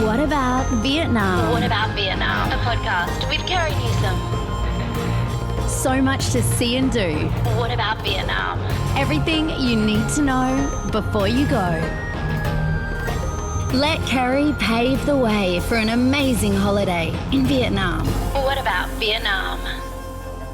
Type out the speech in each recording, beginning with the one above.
What About Vietnam? What About Vietnam? A podcast with Carrie Newsom. So much to see and do. What About Vietnam? Everything you need to know before you go. Let Kerry pave the way for an amazing holiday in Vietnam. What About Vietnam?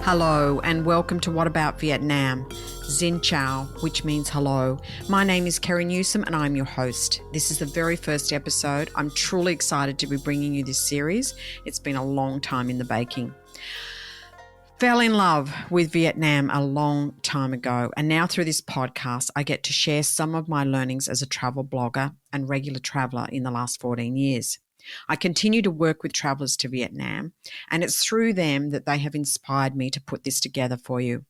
Hello and welcome to What About Vietnam? Xin Chào, which means hello. My name is Carrie Newsom and I'm your host. This is the very first episode. I'm truly excited to be bringing you this series. It's been a long time in the baking. Fell in love with Vietnam a long time ago, and now through this podcast, I get to share some of my learnings as a travel blogger and regular traveller in the last 14 years. I continue to work with travellers to Vietnam, and it's through them that they have inspired me to put this together for you.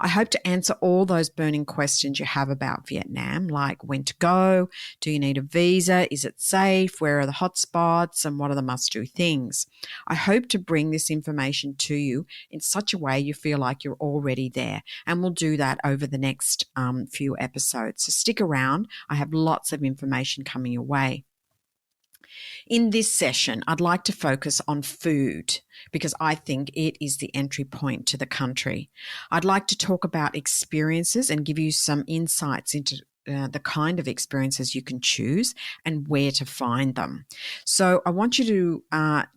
I hope to answer all those burning questions you have about Vietnam, like when to go, do you need a visa, is it safe, where are the hotspots, and what are the must-do things. I hope to bring this information to you in such a way you feel like you're already there, and we'll do that over the next few episodes. So stick around. I have lots of information coming your way. In this session, I'd like to focus on food because I think it is the entry point to the country. I'd like to talk about experiences and give you some insights into the kind of experiences you can choose and where to find them. So I want you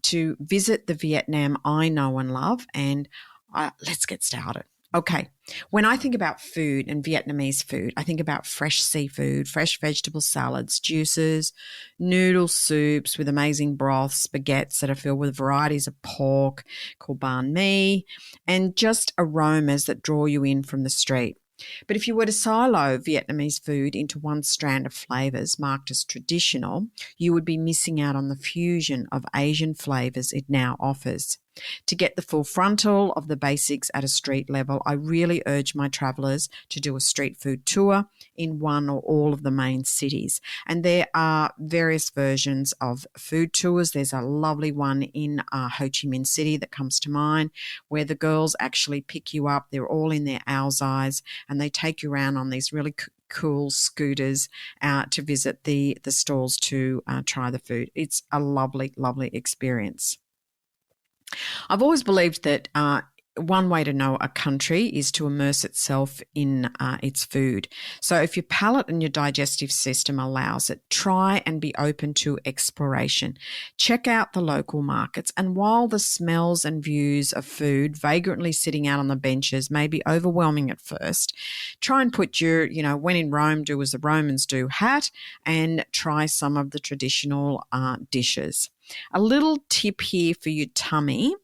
to visit the Vietnam I know and love, and let's get started. Okay, when I think about food and Vietnamese food, I think about fresh seafood, fresh vegetable salads, juices, noodle soups with amazing broths, baguettes that are filled with varieties of pork called Banh Mi, and just aromas that draw you in from the street. But if you were to silo Vietnamese food into one strand of flavours marked as traditional, you would be missing out on the fusion of Asian flavours it now offers. To get the full frontal of the basics at a street level, I really urge my travellers to do a street food tour in one or all of the main cities. And there are various versions of food tours. There's a lovely one in Ho Chi Minh City that comes to mind, where the girls actually pick you up. They're all in their Alzais, and they take you around on these really cool scooters to visit the stalls to try the food. It's a lovely, lovely experience. I've always believed that one way to know a country is to immerse itself in its food. So if your palate and your digestive system allows it, try and be open to exploration. Check out the local markets, and while the smells and views of food vagrantly sitting out on the benches may be overwhelming at first, try and put your, when in Rome, do as the Romans do hat, and try some of the traditional dishes. A little tip here for your tummy.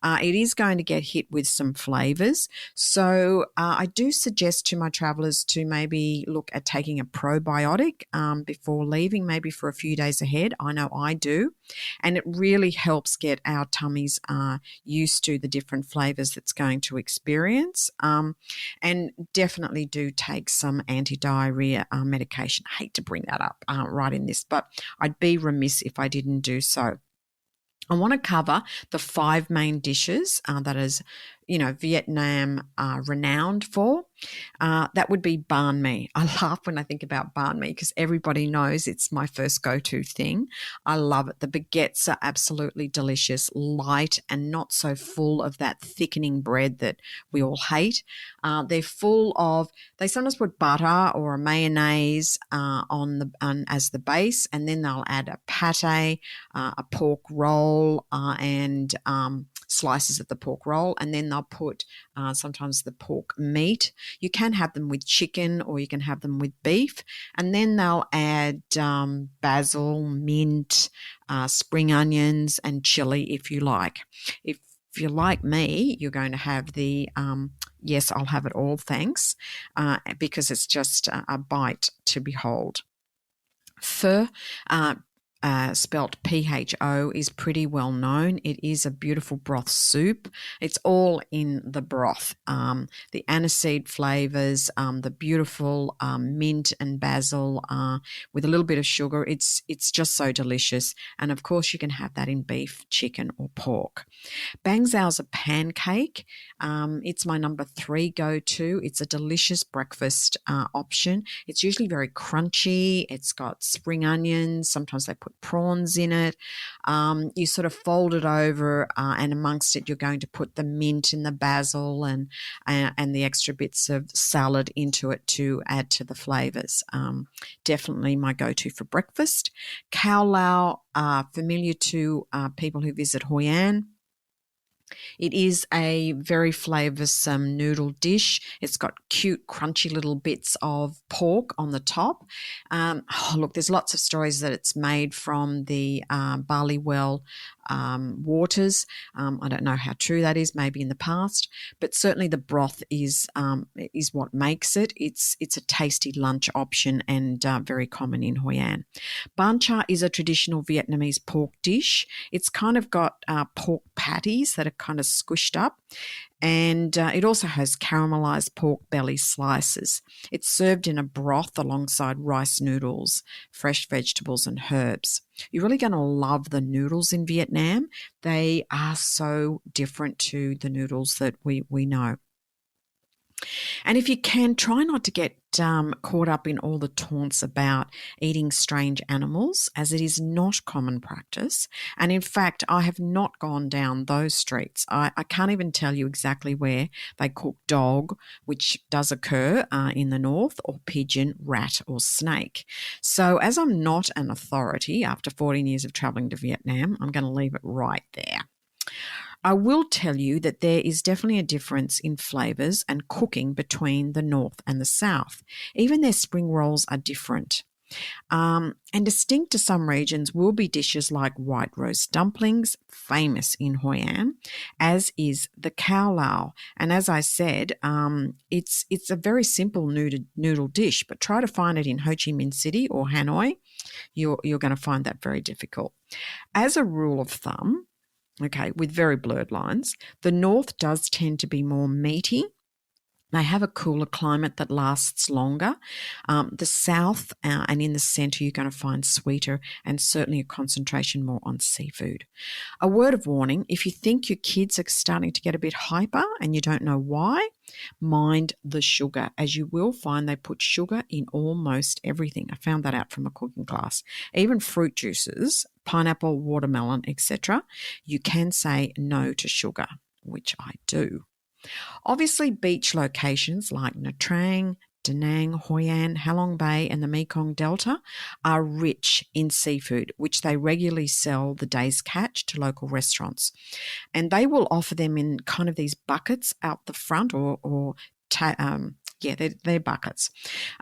It is going to get hit with some flavours. So I do suggest to my travellers to maybe look at taking a probiotic before leaving, maybe for a few days ahead. I know I do. And it really helps get our tummies used to the different flavours that's going to experience. And definitely do take some anti-diarrhea medication. I hate to bring that up right in this, but I'd be remiss if I didn't do so. I want to cover the 5 main dishes that is, Vietnam renowned for. That would be banh mi. I laugh when I think about banh mi because everybody knows it's my first go-to thing. I love it. The baguettes are absolutely delicious, light and not so full of that thickening bread that we all hate. They're full of, they sometimes put butter or a mayonnaise as the base, and then they'll add a pate, a pork roll, and slices of the pork roll, and then they'll put sometimes the pork meat. You can have them with chicken or you can have them with beef, and then they'll add basil, mint, spring onions, and chili if you like. If you're like me, you're going to have the yes, I'll have it all, thanks, because it's just a bite to behold. Pho, spelt P-H-O, is pretty well known. It is a beautiful broth soup. It's all in the broth. The aniseed flavours, the beautiful mint and basil with a little bit of sugar. It's just so delicious. And of course you can have that in beef, chicken or pork. Bang Zao's a pancake. It's my number 3 go-to. It's a delicious breakfast option. It's usually very crunchy. It's got spring onions. Sometimes they put put prawns in it. You sort of fold it over, and amongst it, you're going to put the mint and the basil and the extra bits of salad into it to add to the flavors. Definitely my go-to for breakfast. Khao lao, familiar to people who visit Hoi An. It is a very flavoursome noodle dish. It's got cute, crunchy little bits of pork on the top. Look, there's lots of stories that it's made from the barley well waters. I don't know how true that is, maybe in the past, but certainly the broth is what makes it. It's a tasty lunch option and very common in Hoi An. Banh cha is a traditional Vietnamese pork dish. It's kind of got pork patties that are kind of squished up, and it also has caramelized pork belly slices. It's served in a broth alongside rice noodles, fresh vegetables and herbs. You're really going to love the noodles in Vietnam. They are so different to the noodles that we know. And if you can, try not to get caught up in all the taunts about eating strange animals, as it is not common practice. And in fact, I have not gone down those streets. I can't even tell you exactly where they cook dog, which does occur in the north, or pigeon, rat or snake. So as I'm not an authority after 14 years of travelling to Vietnam, I'm going to leave it right there. I will tell you that there is definitely a difference in flavours and cooking between the north and the south. Even their spring rolls are different. And distinct to some regions will be dishes like white roast dumplings, famous in Hoi An, as is the khao lao. And as I said, it's a very simple noodle dish, but try to find it in Ho Chi Minh City or Hanoi. You're going to find that very difficult. As a rule of thumb, okay, with very blurred lines, the north does tend to be more meaty. They have a cooler climate that lasts longer. The south and in the centre, you're going to find sweeter and certainly a concentration more on seafood. A word of warning, if you think your kids are starting to get a bit hyper and you don't know why, mind the sugar, as you will find they put sugar in almost everything. I found that out from a cooking class. Even fruit juices, pineapple, watermelon, etc., you can say no to sugar, which I do. Obviously, beach locations like Nha Trang, Da Nang, Hoi An, Halong Bay and the Mekong Delta are rich in seafood, which they regularly sell the day's catch to local restaurants. And they will offer them in kind of these buckets out the front they're buckets.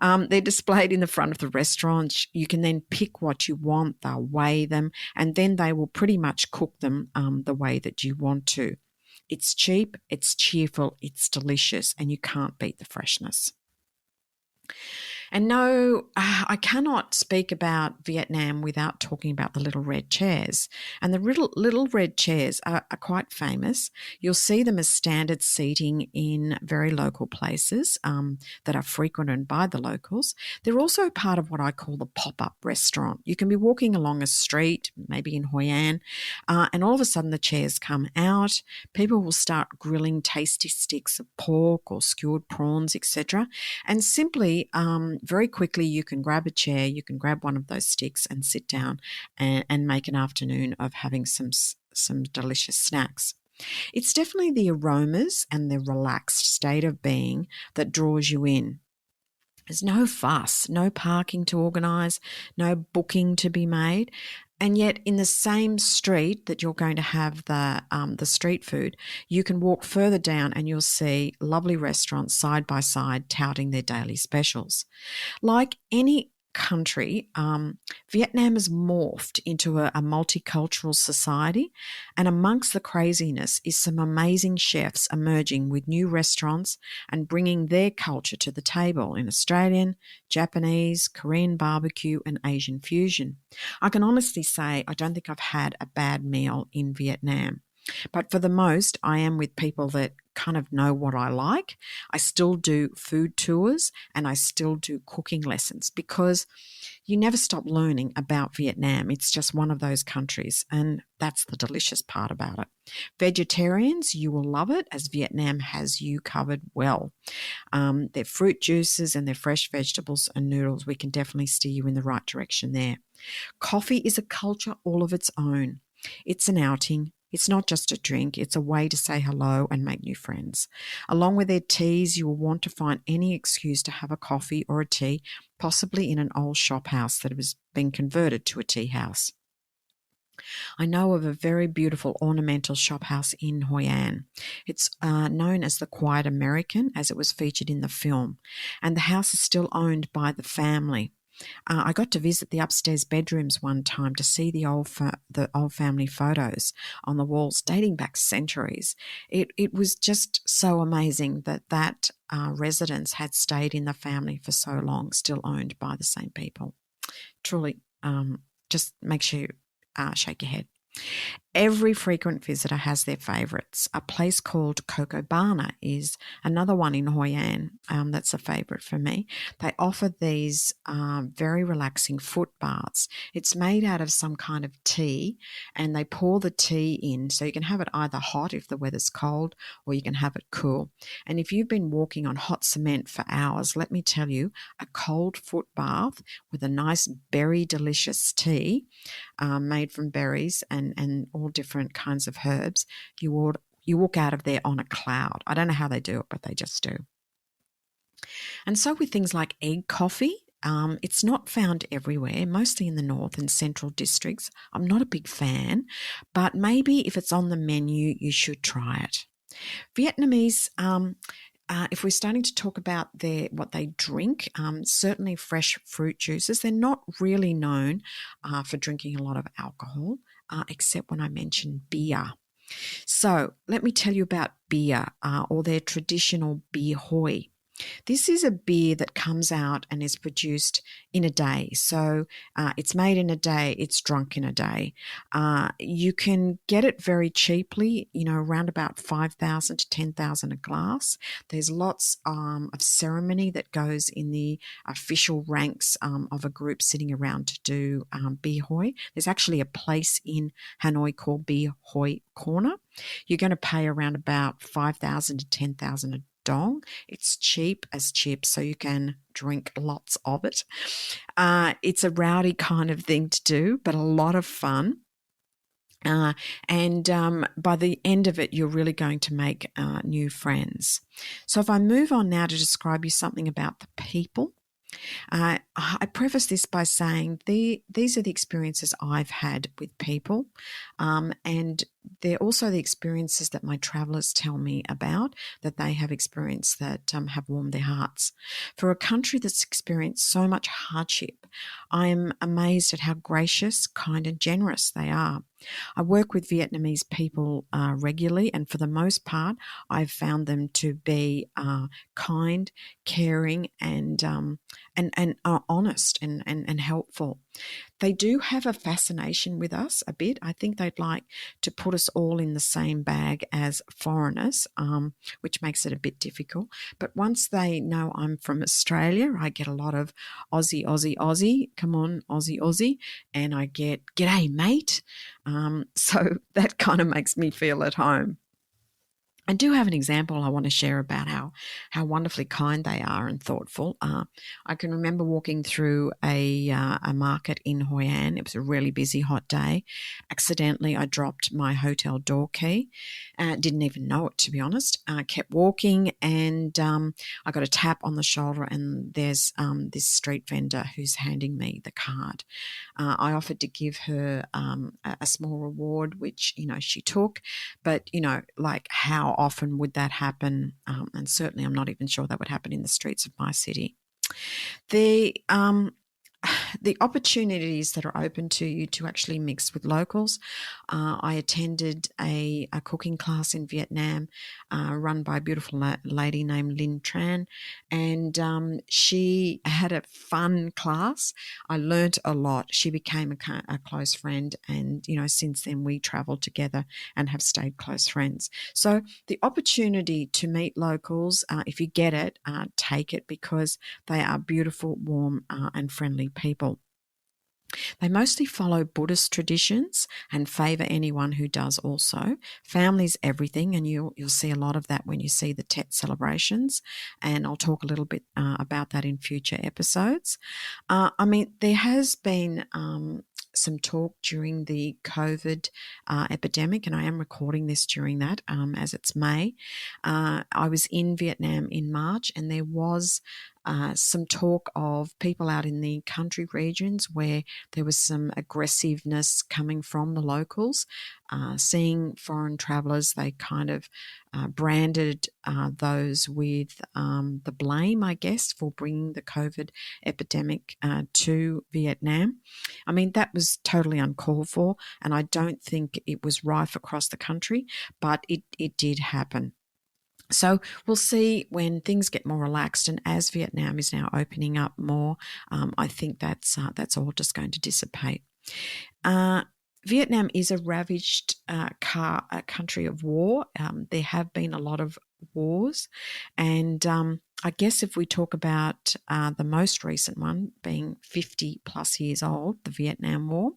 They're displayed in the front of the restaurant. You can then pick what you want, they'll weigh them, and then they will pretty much cook them the way that you want to. It's cheap, it's cheerful, it's delicious, and you can't beat the freshness. And no, I cannot speak about Vietnam without talking about the little red chairs. And the little red chairs are quite famous. You'll see them as standard seating in very local places that are frequented by the locals. They're also part of what I call the pop-up restaurant. You can be walking along a street, maybe in Hoi An, and all of a sudden the chairs come out. People will start grilling tasty sticks of pork or skewered prawns, etc. And simply, very quickly, you can grab a chair, you can grab one of those sticks and sit down and make an afternoon of having some delicious snacks. It's definitely the aromas and the relaxed state of being that draws you in. There's no fuss, no parking to organise, no booking to be made. And yet in the same street that you're going to have the street food, you can walk further down and you'll see lovely restaurants side by side touting their daily specials. Like any country, Vietnam has morphed into a multicultural society, and amongst the craziness is some amazing chefs emerging with new restaurants and bringing their culture to the table in Australian, Japanese, Korean barbecue and Asian fusion. I can honestly say I don't think I've had a bad meal in Vietnam. But for the most, I am with people that kind of know what I like. I still do food tours and I still do cooking lessons because you never stop learning about Vietnam. It's just one of those countries, and that's the delicious part about it. Vegetarians, you will love it, as Vietnam has you covered well. Their fruit juices and their fresh vegetables and noodles, we can definitely steer you in the right direction there. Coffee is a culture all of its own. It's an outing. It's not just a drink, it's a way to say hello and make new friends. Along with their teas, you will want to find any excuse to have a coffee or a tea, possibly in an old shop house that has been converted to a tea house. I know of a very beautiful ornamental shop house in Hoi An. It's known as the Quiet American, as it was featured in the film, and the house is still owned by the family. I got to visit the upstairs bedrooms one time to see the old family photos on the walls dating back centuries. It was just so amazing that residence had stayed in the family for so long, still owned by the same people. Truly, just makes you shake your head. Every frequent visitor has their favourites. A place called Cocobana is another one in Hoi An that's a favourite for me. They offer these very relaxing foot baths. It's made out of some kind of tea, and they pour the tea in, so you can have it either hot if the weather's cold, or you can have it cool. And if you've been walking on hot cement for hours, let me tell you, a cold foot bath with a nice berry delicious tea made from berries and all different kinds of herbs, you walk out of there on a cloud. I don't know how they do it, but they just do. And so with things like egg coffee, it's not found everywhere, mostly in the north and central districts. I'm not a big fan, but maybe if it's on the menu, you should try it. Vietnamese, if we're starting to talk about what they drink, certainly fresh fruit juices. They're not really known for drinking a lot of alcohol, except when I mention beer. So let me tell you about beer, or their traditional Bai Hoi. This is a beer that comes out and is produced in a day. So it's made in a day, it's drunk in a day. You can get it very cheaply, around about 5,000 to 10,000 a glass. There's lots of ceremony that goes in the official ranks of a group sitting around to do Bai Hoi. There's actually a place in Hanoi called Bai Hoi Corner. You're going to pay around about 5,000 to 10,000 a dong. It's cheap as chips, so you can drink lots of it. It's a rowdy kind of thing to do, but a lot of fun. And by the end of it, you're really going to make new friends. So if I move on now to describe you something about the people, I preface this by saying these are the experiences I've had with people, and they're also the experiences that my travellers tell me about, that they have experienced that have warmed their hearts. For a country that's experienced so much hardship, I am amazed at how gracious, kind and generous they are. I work with Vietnamese people regularly, and for the most part, I've found them to be kind, caring, and honest and helpful. They do have a fascination with us a bit. I think they'd like to put us all in the same bag as foreigners, which makes it a bit difficult. But once they know I'm from Australia, I get a lot of Aussie, Aussie, Aussie, come on, Aussie, Aussie, and I get, g'day, mate. So that kind of makes me feel at home. I do have an example I want to share about how wonderfully kind they are and thoughtful. I can remember walking through a market in Hoi An. It was a really busy, hot day. Accidentally, I dropped my hotel door key. Didn't even know it, to be honest. I kept walking, and I got a tap on the shoulder, and there's this street vendor who's handing me the card. I offered to give her a small reward, which, she took. But, like how often would that happen? And certainly I'm not even sure that would happen in the streets of my city. The opportunities that are open to you to actually mix with locals. I attended a cooking class in Vietnam run by a beautiful lady named Linh Tran, and she had a fun class. I learnt a lot. She became a close friend, and since then we travelled together and have stayed close friends. So the opportunity to meet locals, if you get it, take it, because they are beautiful, warm and friendly people. They mostly follow Buddhist traditions and favour anyone who does also. Family's everything, and you'll see a lot of that when you see the Tet celebrations, and I'll talk a little bit about that in future episodes. There has been some talk during the COVID epidemic, and I am recording this during that as it's May. I was in Vietnam in March, and there was some talk of people out in the country regions where there was some aggressiveness coming from the locals. Seeing foreign travellers, they kind of branded those with the blame, I guess, for bringing the COVID epidemic to Vietnam. I mean, that was totally uncalled for, and I don't think it was rife across the country, but it did happen. So we'll see when things get more relaxed, and as Vietnam is now opening up more, I think that's all just going to dissipate. Vietnam is a ravaged country of war. There have been a lot of wars, and I guess if we talk about the most recent one being 50 plus years old, the Vietnam War,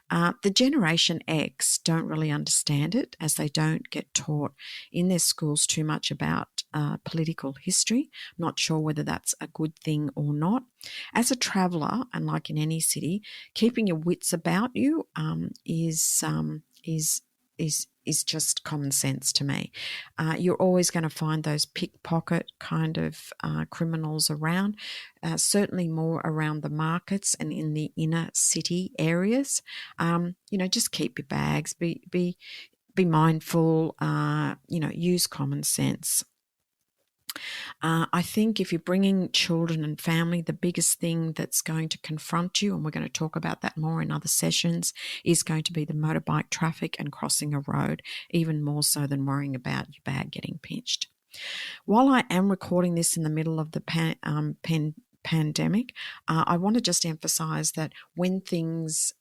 the Generation X don't really understand it, as they don't get taught in their schools too much about political history. I'm not sure whether that's a good thing or not. As a traveller, and like in any city, keeping your wits about you is just common sense to me. You're always going to find those pickpocket kind of criminals around, certainly more around the markets and in the inner city areas. Just keep your bags, be mindful, use common sense. I think if you're bringing children and family, the biggest thing that's going to confront you, and we're going to talk about that more in other sessions, is going to be the motorbike traffic and crossing a road, even more so than worrying about your bag getting pinched. While I am recording this in the middle of the pandemic, I want to just emphasize that when things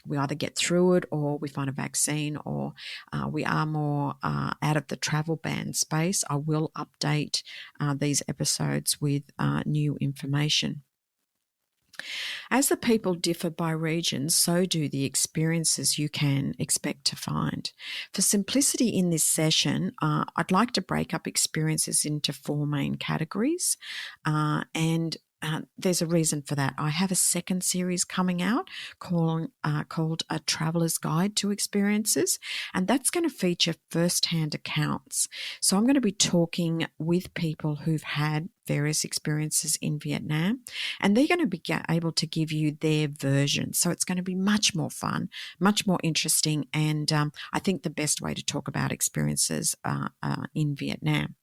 we either get through it, or we find a vaccine, or we are more out of the travel ban space, I will update these episodes with new information. As the people differ by region, so do the experiences you can expect to find. For simplicity in this session, I'd like to break up experiences into 4 main categories, and there's a reason for that. I have a second series coming out called A Traveller's Guide to Experiences, and that's going to feature first-hand accounts. So I'm going to be talking with people who've had various experiences in Vietnam, and they're going to be able to give you their version. So it's going to be much more fun, much more interesting, and I think the best way to talk about experiences in Vietnam.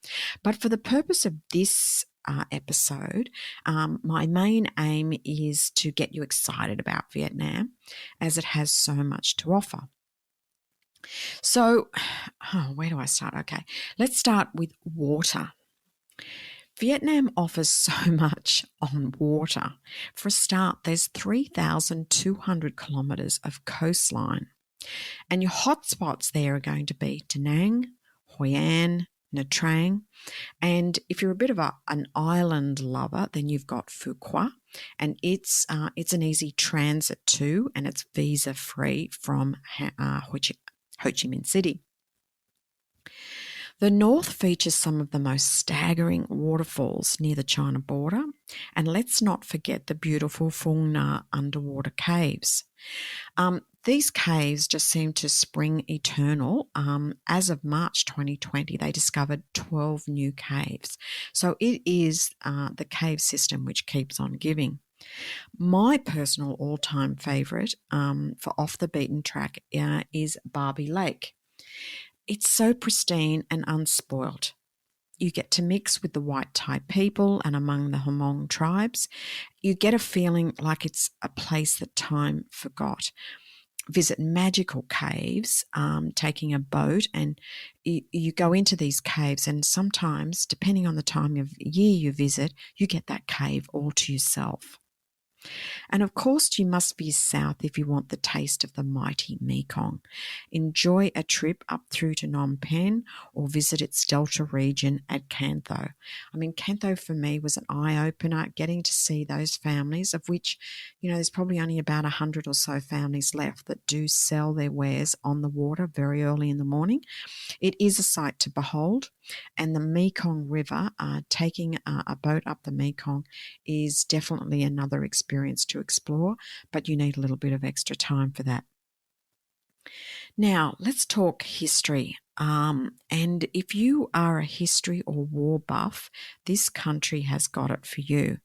But for the purpose of this episode, my main aim is to get you excited about Vietnam, as it has so much to offer. So, where do I start? Okay, let's start with water. Vietnam offers so much on water. For a start, there's 3,200 kilometres of coastline, and your hotspots there are going to be Da Nang, Hoi An, Nha Trang, and if you're a bit of an island lover, then you've got Phu Quoc, and it's an easy transit to, and it's visa free from Ho Chi Minh City. The north features some of the most staggering waterfalls near the China border, and let's not forget the beautiful Phung Nga underwater caves. These caves just seem to spring eternal. As of March 2020, they discovered 12 new caves. So it is the cave system which keeps on giving. My personal all-time favourite for off the beaten track is Barbie Lake. It's so pristine and unspoilt. You get to mix with the white Thai people and among the Hmong tribes. You get a feeling like it's a place that time forgot. Visit magical caves, taking a boat, and you go into these caves, and sometimes, depending on the time of year you visit, you get that cave all to yourself. And of course, you must be south if you want the taste of the mighty Mekong. Enjoy a trip up through to Phnom Penh or visit its delta region at Cantho. I mean, Cantho for me was an eye-opener, getting to see those families, of which, there's probably only about 100 or so families left that do sell their wares on the water very early in the morning. It is a sight to behold, and the Mekong River, taking a boat up the Mekong is definitely another experience to explore, but you need a little bit of extra time for that. Now, let's talk history. And if you are a history or war buff, this country has got it for you.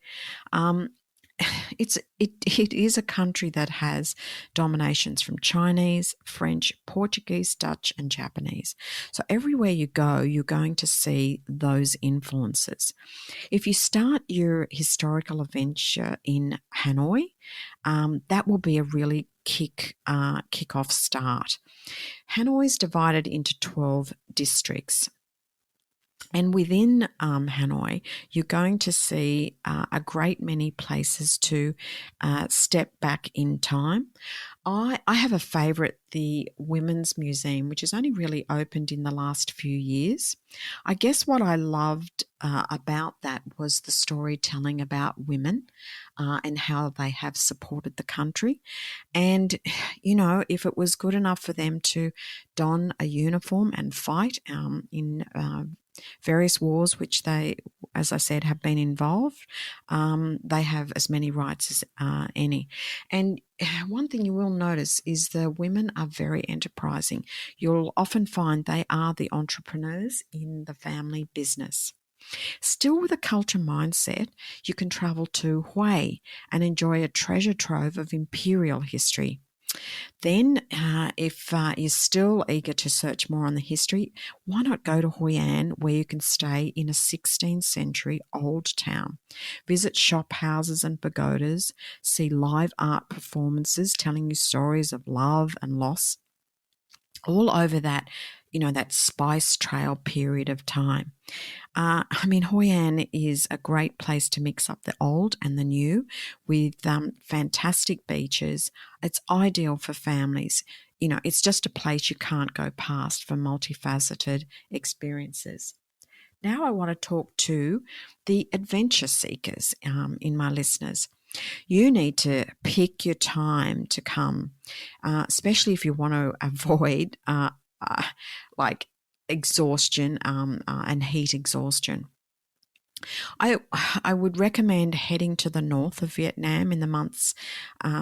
It is a country that has dominations from Chinese, French, Portuguese, Dutch, and Japanese. So everywhere you go, you're going to see those influences. If you start your historical adventure in Hanoi, that will be a really kick-off start. Hanoi is divided into 12 districts. And within Hanoi, you're going to see a great many places to step back in time. I have a favourite, the Women's Museum, which has only really opened in the last few years. I guess what I loved about that was the storytelling about women and how they have supported the country. And, if it was good enough for them to don a uniform and fight in various wars which they, as I said, have been involved, they have as many rights as any. And one thing you will notice is the women are very enterprising. You'll often find they are the entrepreneurs in the family business. Still with a culture mindset, you can travel to Hoi and enjoy a treasure trove of imperial history. Then, if you're still eager to search more on the history, why not go to Hoi An, where you can stay in a 16th century old town, visit shop houses and pagodas, see live art performances telling you stories of love and loss, all over that, that spice trail period of time. Hoi An is a great place to mix up the old and the new with fantastic beaches. It's ideal for families. It's just a place you can't go past for multifaceted experiences. Now I want to talk to the adventure seekers in my listeners. You need to pick your time to come, especially if you want to avoid like exhaustion and heat exhaustion. I would recommend heading to the north of Vietnam in the months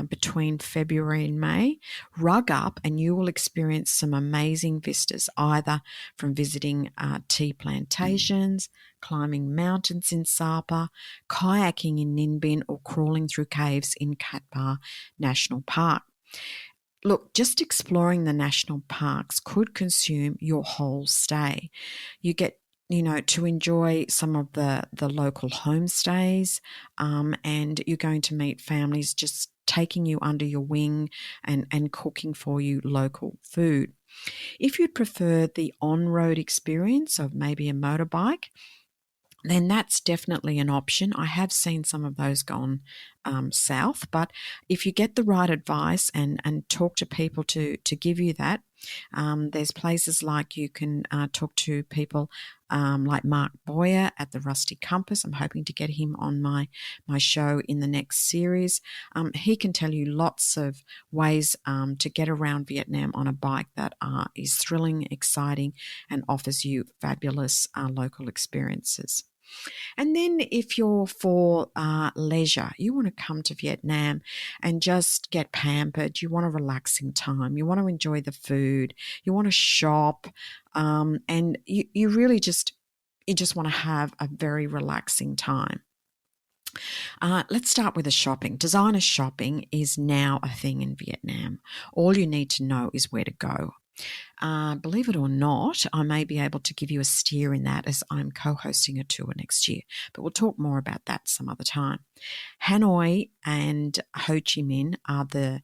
between February and May. Rug up and you will experience some amazing vistas, either from visiting tea plantations, climbing mountains in Sapa, kayaking in Ninh Binh, or crawling through caves in Cat Ba National Park. Look, just exploring the national parks could consume your whole stay. You get to enjoy some of the local homestays, and you're going to meet families just taking you under your wing and cooking for you local food. If you'd prefer the on-road experience of maybe a motorbike, then that's definitely an option. I have seen some of those gone south, but if you get the right advice and talk to people to give you that, there's places like you can talk to people like Mark Boyer at the Rusty Compass. I'm hoping to get him on my show in the next series. He can tell you lots of ways to get around Vietnam on a bike that is thrilling, exciting, and offers you fabulous local experiences. And then if you're for leisure, you want to come to Vietnam and just get pampered, you want a relaxing time, you want to enjoy the food, you want to shop, and you really just want to have a very relaxing time. Let's start with the shopping. Designer shopping is now a thing in Vietnam. All you need to know is where to go. Believe it or not, I may be able to give you a steer in that as I'm co-hosting a tour next year, but we'll talk more about that some other time. Hanoi and Ho Chi Minh are the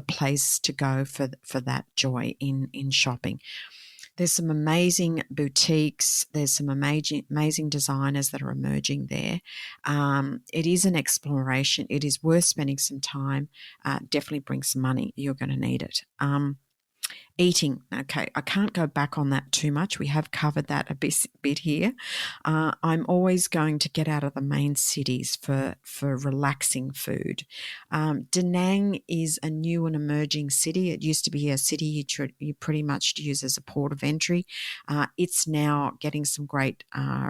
place to go for that joy in shopping. There's some amazing boutiques. There's some amazing designers that are emerging there. It is an exploration. It is worth spending some time. Definitely bring some money. You're going to need it. Eating. Okay, I can't go back on that too much. We have covered that a bit here. I'm always going to get out of the main cities for relaxing food. Da Nang is a new and emerging city. It used to be a city you pretty much use as a port of entry. It's now getting some great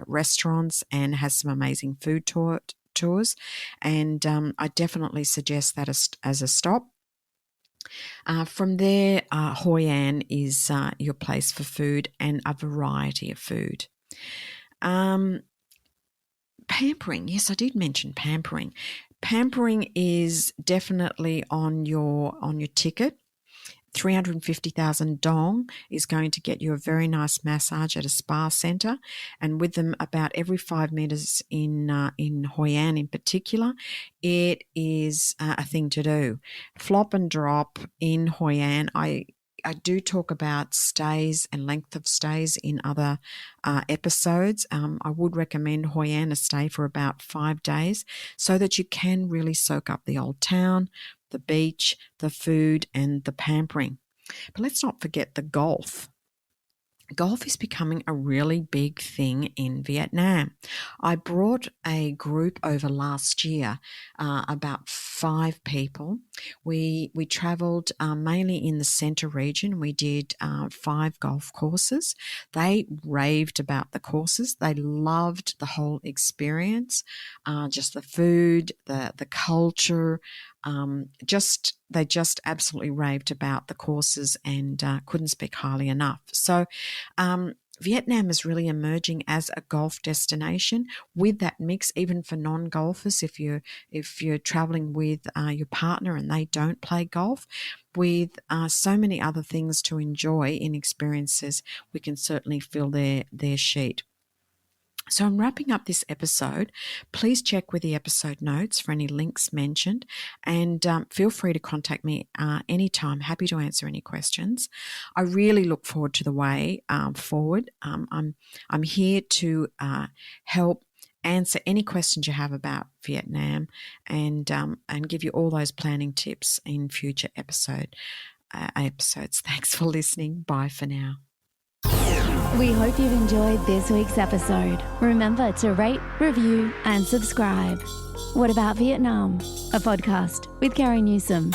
restaurants and has some amazing food tours. And I definitely suggest that as a stop. From there, Hoi An is your place for food and a variety of food. Pampering, yes, I did mention Pampering. Pampering is definitely on your ticket. 350,000 dong is going to get you a very nice massage at a spa centre, and with them about every 5 metres in Hoi An in particular, it is a thing to do. Flop and drop in Hoi An. I do talk about stays and length of stays in other episodes. I would recommend Hoi An a stay for about 5 days so that you can really soak up the old town, the beach, the food, and the pampering. But let's not forget the golf. Golf is becoming a really big thing in Vietnam. I brought a group over last year, about 5 people. We travelled mainly in the centre region. We did 5 golf courses. They raved about the courses. They loved the whole experience, just the food, the culture. They just absolutely raved about the courses and couldn't speak highly enough. So Vietnam is really emerging as a golf destination with that mix, even for non-golfers. If you're traveling with your partner and they don't play golf, with so many other things to enjoy in experiences, we can certainly fill their sheet. So I'm wrapping up this episode. Please check with the episode notes for any links mentioned, and feel free to contact me anytime. Happy to answer any questions. I really look forward to the way forward. I'm here to help answer any questions you have about Vietnam and give you all those planning tips in future episodes. Thanks for listening. Bye for now. We hope you've enjoyed this week's episode. Remember to rate, review, and subscribe. What About Vietnam? A podcast with Carrie Newsom.